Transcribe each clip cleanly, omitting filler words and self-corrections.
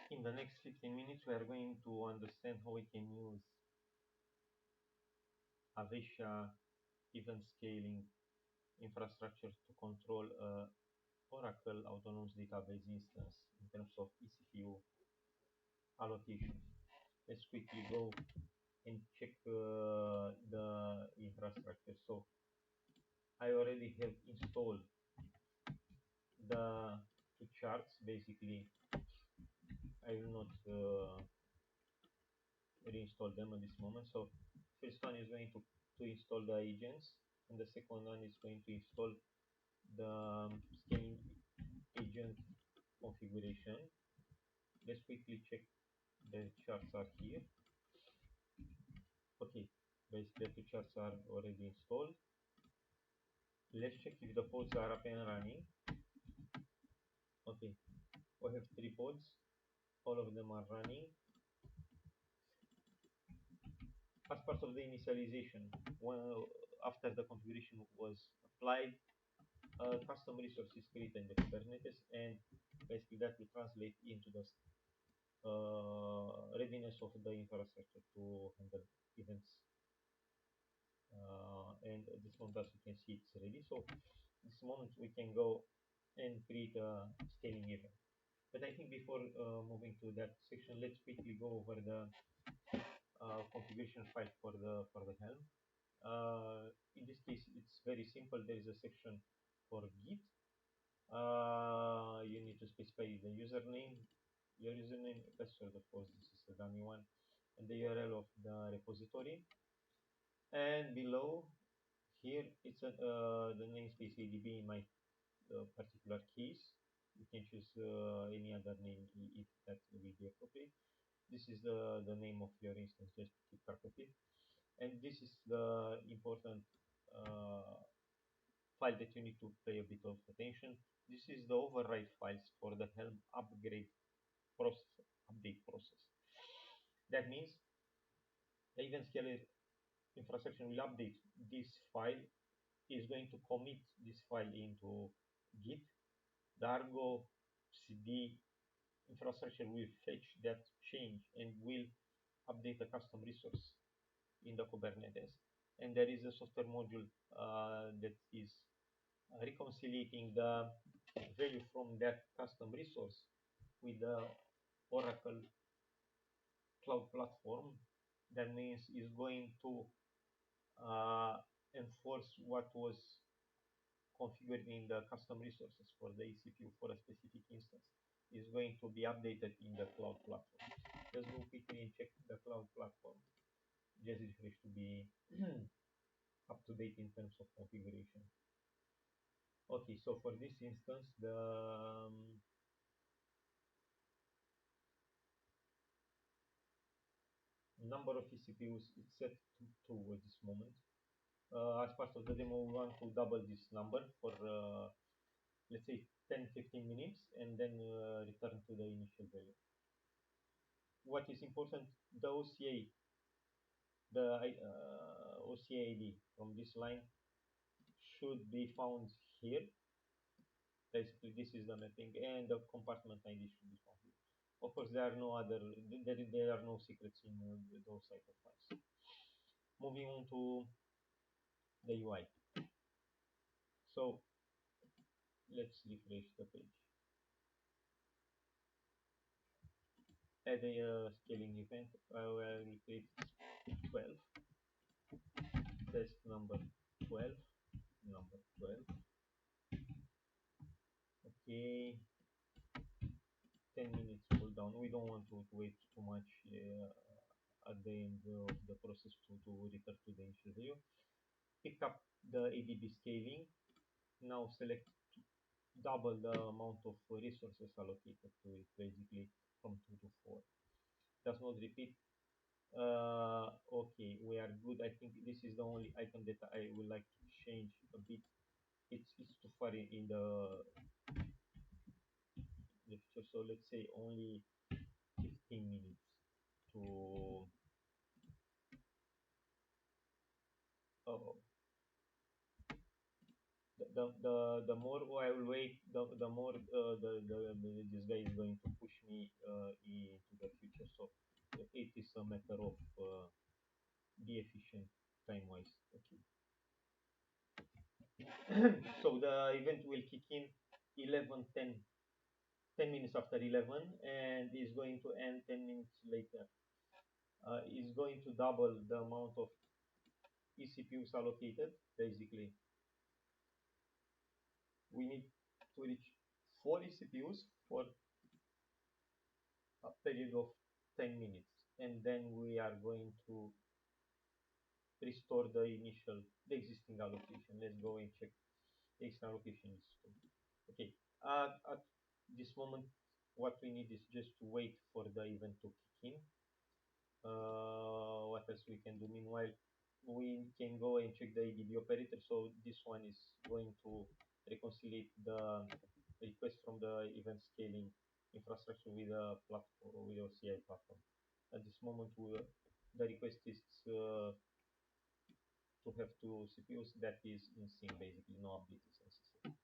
In the next 15 minutes, we are going to understand how we can use Avesha event scaling infrastructure to control a Oracle Autonomous Database instance in terms of eCPU allocation. Let's quickly go and check the infrastructure. So I already have installed the two charts. Basically, I will not reinstall them at this moment. So first one is going to install the agents, and the second one is going to install the scaling agent configuration. Let's quickly check the charts are here. Okay, basically the charts are already installed. Let's check if the pods are up and running. Okay, we have three pods. All of them are running. As part of the initialization, after the configuration was applied, custom resource is created in the Kubernetes, and basically that will translate into the readiness of the infrastructure to handle events. And at this moment, as you can see, it's ready. So this moment we can go and create a scaling event. But I think before moving to that section, let's quickly go over the configuration file for the Helm. In this case, it's very simple. There is a section for Git. You need to specify the username, your username, password, of course, this is the dummy one, and the URL of the repository. And below here, it's the namespace ADB in my particular case. You can choose any other name if that will be appropriate. This is the name of your instance, just to keep track of it. And this is the important file that you need to pay a bit of attention. This is the override files for the Helm upgrade process, update process. That means the event scaler infrastructure will update this file, is going to commit this file into Git. The Argo CD infrastructure will fetch that change and will update the custom resource in the Kubernetes. And there is a software module that is reconciliating the value from that custom resource with the Oracle cloud platform. That means is going to enforce what was configured in the custom resources for the ECPU for a specific instance is going to be updated in the cloud platform. Let's go quickly and check the cloud platform. Just refresh to be up to date in terms of configuration. Okay, so for this instance, the number of ECPUs is set to 2 at this moment. As part of the demo, we want to double this number for let's say 10-15 minutes and then return to the initial value. What is important, the OCA, the OCA ID from this line should be found here. Basically, this is the mapping, and the compartment ID should be found here. Of course, there are no other, there are no secrets in those type of files. Moving on to the UI. So let's refresh the page. Add a scaling event. I will create 12. Test number 12. Number 12. Okay. 10 minutes cooldown. We don't want to wait too much at the end of the process to return to the initial value. Pick up the ADB scaling. Now select double the amount of resources allocated to it, basically from 2 to 4. Does not repeat. Okay, we are good. I think this is the only item that I would like to change a bit. It's too far in the future. So let's say only 15 minutes to the more I will wait, the more this guy is going to push me into the future. So it is a matter of be efficient time wise. Okay. So the event will kick in 11:10, 10 minutes after 11, and is going to end 10 minutes later. Is going to double the amount of eCPUs allocated. Basically, we need to reach 4 eCPUs for a period of 10 minutes, and then we are going to restore the existing allocation. Let's go and check the existing allocation is stored. Okay. At this moment, what we need is just to wait for the event to kick in. What else we can do? Meanwhile, we can go and check the ADB operator. So this one is going to reconcile the request from the event scaling infrastructure with a platform, with a CI platform. At this moment, the request is to have two CPUs that is in sync, basically no update is necessary.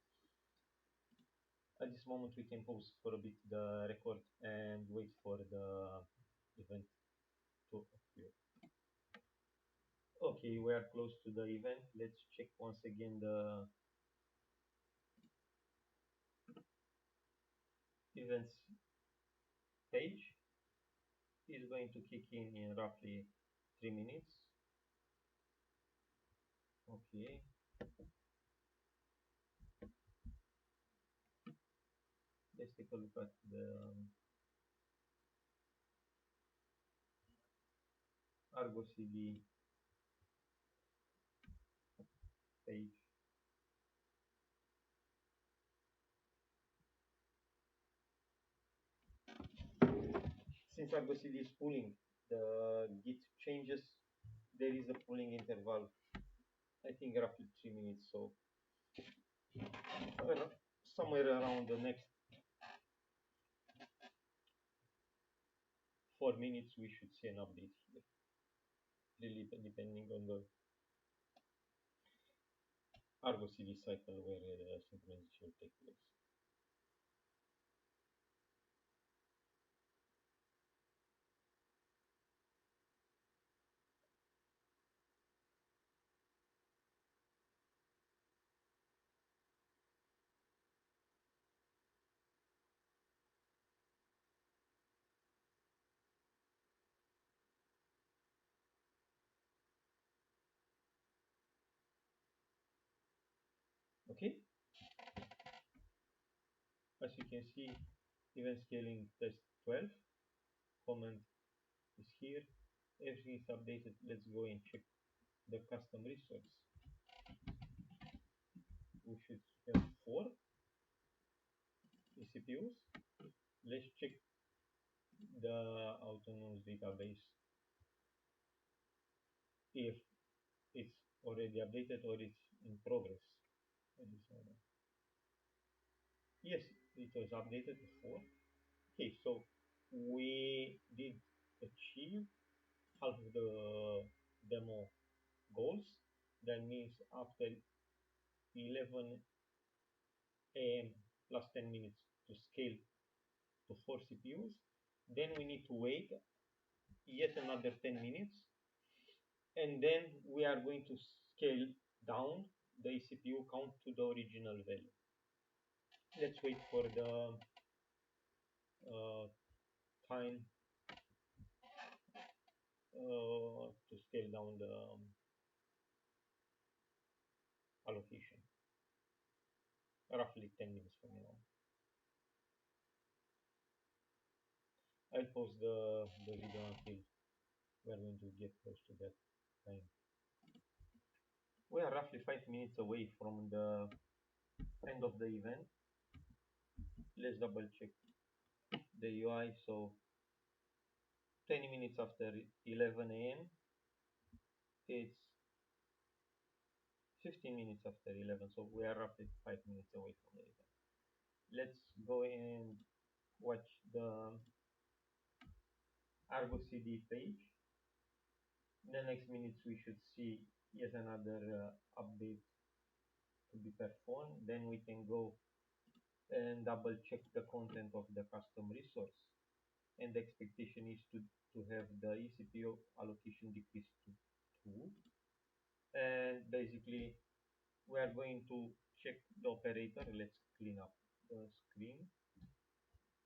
At this moment, we can pause for a bit the record and wait for the event to appear. Okay, we are close to the event. Let's check once again the events page. Is going to kick in roughly 3 minutes. Okay, let's take a look at the Argo CD page. Since Argo CD is pulling the Git changes, there is a pulling interval. I think roughly 3 minutes. So somewhere around the next 4 minutes, we should see an update here. Really depending on the Argo CD cycle where the synchronization will take place. Okay, as you can see, event scaling test 12 comment is here. Everything is updated. Let's go and check the custom resource. We should have 4 CPUs. Let's check the autonomous database if it's already updated or it's in progress. Yes, it was updated before. Okay, so we did achieve half of the demo goals. That means after 11 a.m. plus 10 minutes to scale to 4 CPUs, then we need to wait yet another 10 minutes, and then we are going to scale down the CPU count to the original value. Let's wait for the time to scale down the allocation. Roughly 10 minutes from now. I'll pause the video until we're going to get close to that time. We are roughly 5 minutes away from the end of the event. Let's double check the UI. So 20 minutes after 11 a.m. It's 15 minutes after 11. So we are roughly 5 minutes away from the event. Let's go and watch the Argo CD page. In the next minutes, we should see yet another update to be performed. Then we can go and double check the content of the custom resource. And the expectation is to have the ECPO allocation decrease to 2. And basically, we are going to check the operator. Let's clean up the screen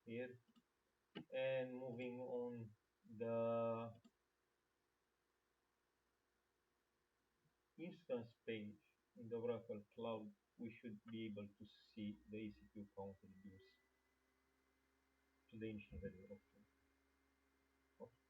here. And moving on the instance page in the Oracle Cloud, we should be able to see the ECPU count reduce to the initial value. Okay. Okay.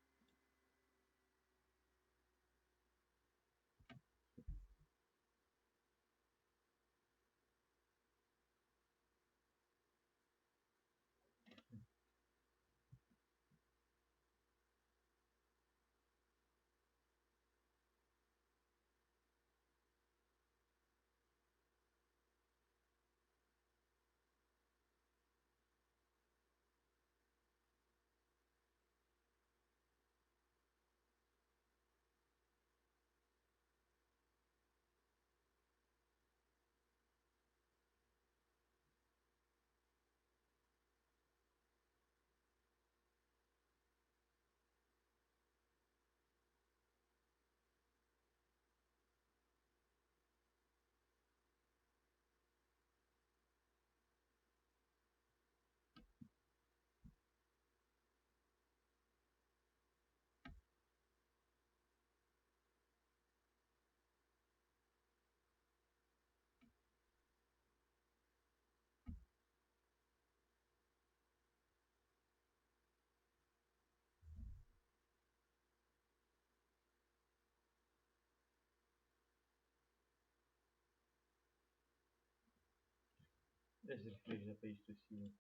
Let's refresh the page to see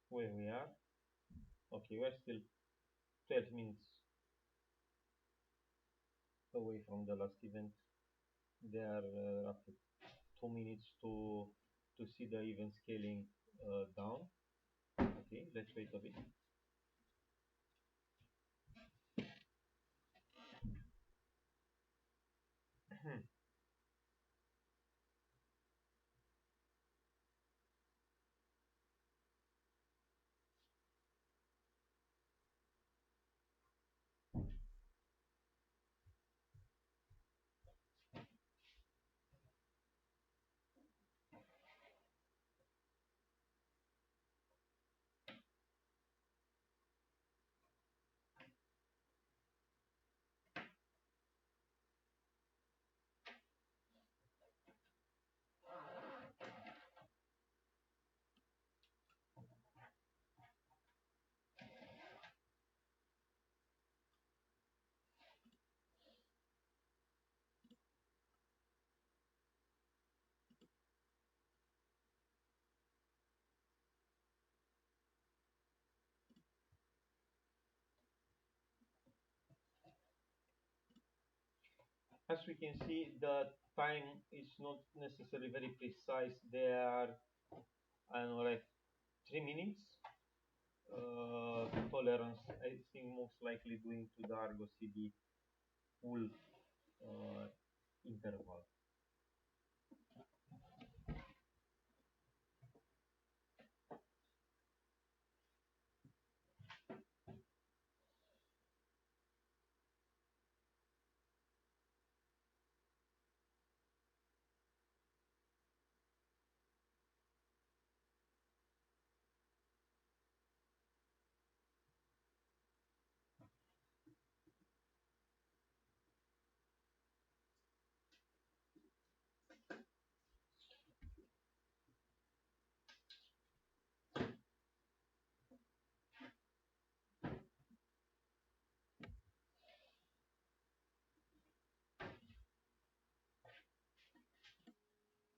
where we are. Okay, we're still 12 minutes away from the last event. There are roughly 2 minutes to see the event scaling down. Okay, let's wait a bit. As we can see, the time is not necessarily very precise. There are, I don't know, like 3 minutes tolerance. I think most likely due to the Argo CD full uh, interval.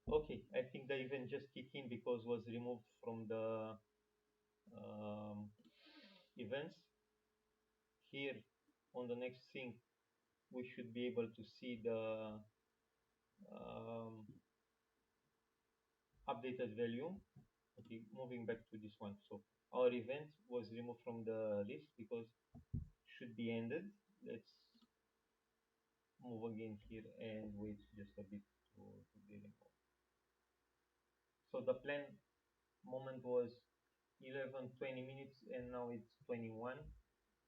Okay, I think the event just kicked in because was removed from the um, events. Here on the next thing, we should be able to see the um, updated value. Okay, moving back to this one. So our event was removed from the list because should be ended. Let's move again here and wait just a bit to dealing with. So the plan moment was 11 20 minutes, and now it's 21.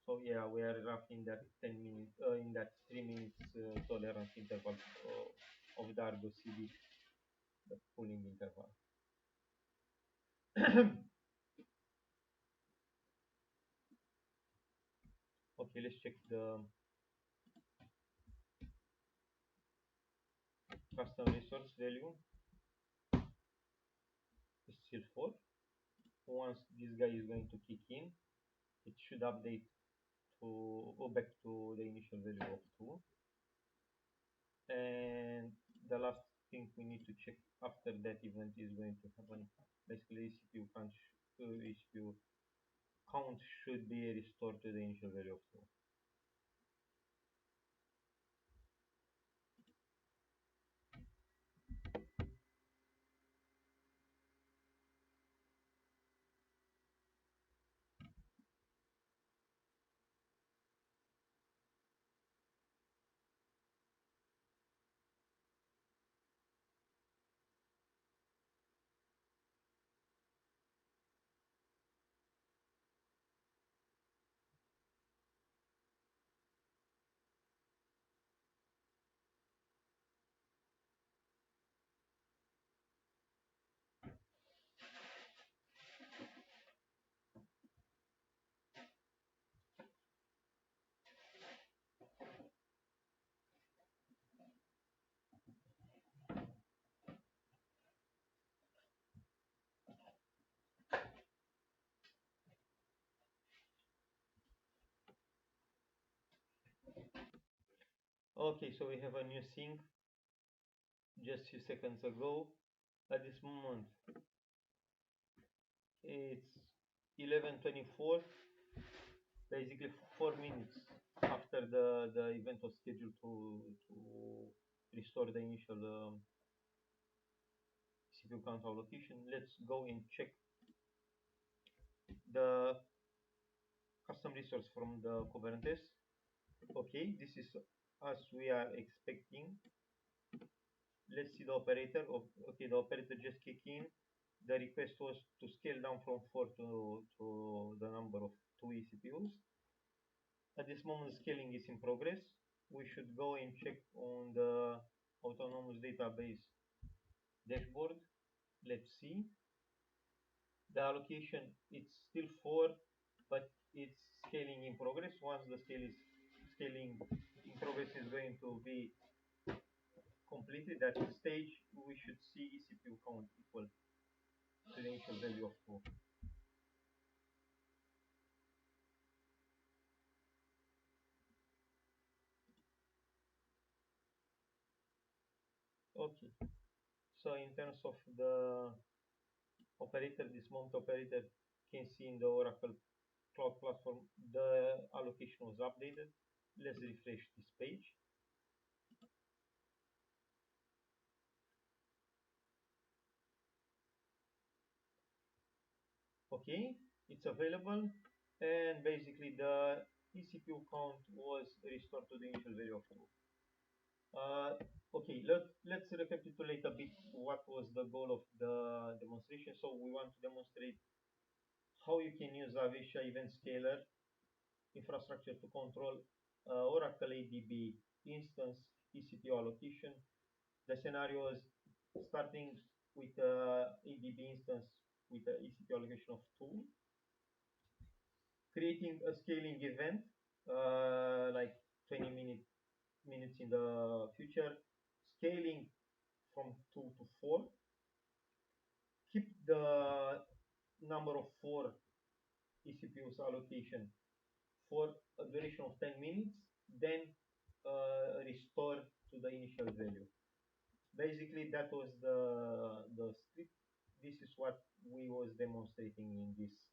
So yeah, we are roughly in that 10 minutes, in that 3 minutes tolerance interval of the Argo CD, the pooling interval. Okay, let's check the custom resource value. It's still 4. Once this guy is going to kick in, it should update to go back to the initial value of 2. And the last thing we need to check after that event is going to happen. Basically, CPU count should be restored to the initial value of 2. Okay, so we have a new sync just few seconds ago. At this moment, it's 11:24, basically 4 minutes after the event was scheduled to restore the initial CPU count allocation. Let's go and check the custom resource from the Kubernetes. Okay, this is as we are expecting. Let's see the operator. Okay, the operator just kicked in. The request was to scale down from 4 to the number of 2 eCPUs. At this moment, scaling is in progress. We should go and check on the autonomous database dashboard. Let's see. The allocation, it's still 4, but it's scaling in progress. Once the scaling in progress is going to be completed at this stage, we should see eCPU count equal to the initial value of 2. Okay, so in terms of the operator, this moment operator can see in the Oracle Cloud Platform the allocation was updated. Let's refresh this page. Okay, it's available, and basically the eCPU count was restored to the initial value of 2. Okay, let's recapitulate a bit what was the goal of the demonstration. So we want to demonstrate how you can use Avisha Event Scaler infrastructure to control Oracle ADB instance eCPU allocation. The scenario is starting with ADB instance with the ECPU allocation of 2, creating a scaling event like 20 minutes in the future, scaling from 2 to 4, keep the number of 4 ECPUs allocation for a duration of 10 minutes, then restore to the initial value. Basically, that was the script. This is what we was demonstrating in this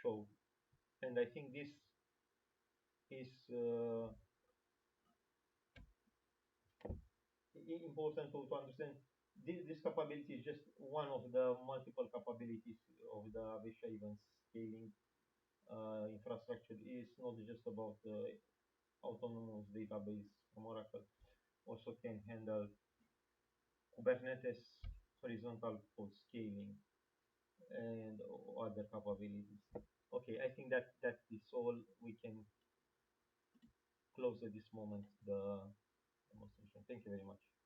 show, and I think this is important to understand. This capability is just one of the multiple capabilities of the Avisha event scaling infrastructure is not just about the autonomous database from Oracle, also can handle Kubernetes horizontal code scaling and other capabilities. Okay, I think that is all. We can close at this moment the demonstration. Thank you very much.